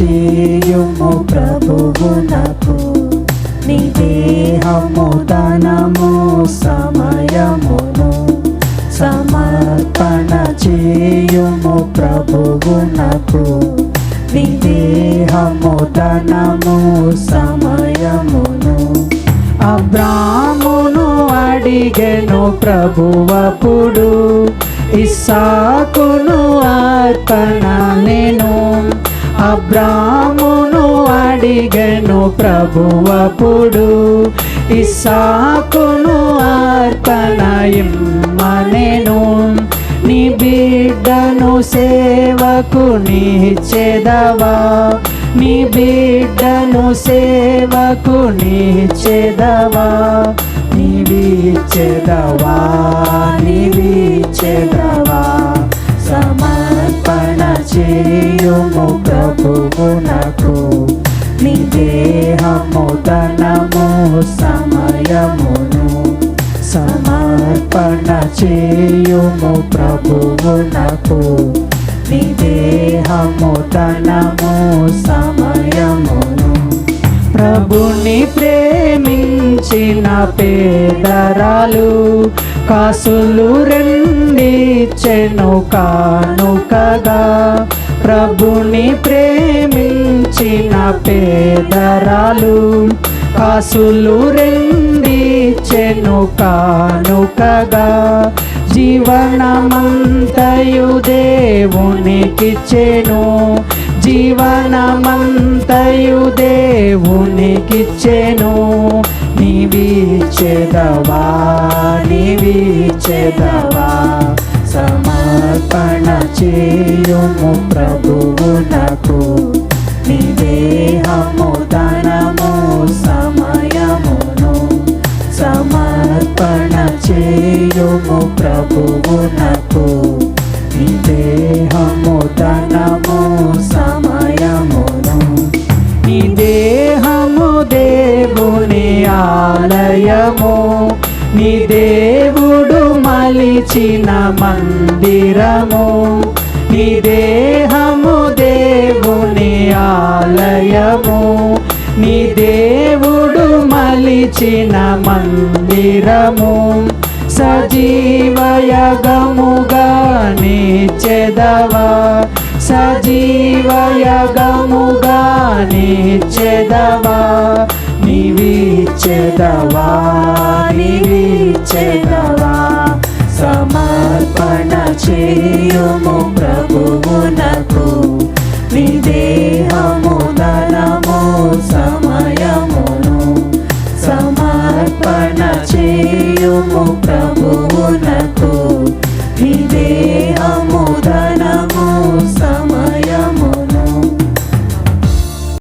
చేయుము ప్రభువునకు. నీ దేహము ధనము సమయమును సమర్పణ చేయుము ప్రభువునకు. నీ దేహము ధనము సమయమును. అబ్రామును అడిగెను ప్రభువప్పుడు, ఇస్సాకును అర్పణ నేను. అబ్రామును అడిగెను ప్రభువప్పుడు, ఇస్సాకును అర్పణ ఇమ్మనెను. నీ బిడ్డను సేవకు నిచ్చెదవా, నీ బిడ్డను సేవకు నిచ్చెదవా. నీవిచ్చెదవా, నీవిచ్చెదవా. సమర్పణ చేయుము ప్రభువునకు. నీ దేహము ధనము సమయమును సమర్పణ చేయుము ప్రభువునకు. నీ దేహము ధనము సమయమును. ప్రభుని ప్రేమించిన పేదరాలు కాసులు రెండిచ్చెను కానుకగా. ప్రభుని ప్రేమించిన పేదరాలు కాసులు రెండిచ్చెను కానుకగా. జీవనమంతయు దేవునికిచ్చెను, జీవనమంతయు దేవునికిచ్చెను. నీవిచ్చెదవా, నీవిచ్చెదవా. సమర్పణ చేయుము ప్రభువునకు. నీ దేహము ధనము సమయమును సమర్పణ చేయుము ప్రభువునకు. నీ దేహము ధనము సమయమును. నీ దేహము దేవుని ఆలయము, నీ దేవుడు మలిచిన మందిరము. నీ దేహము దేవుని ఆలయము, నీ దేవుడు మలిచిన మందిరము. సజీవయగముగా నిచ్చెదవా, సజీవయగముగా నిచ్చెదవా. నీవిచ్చెదవా, నీవిచ్చెదవా. సమర్పణ చేయుము ప్రభువునకు. నీ దేహము ధనము సమయమును సమర్పణ చేయుము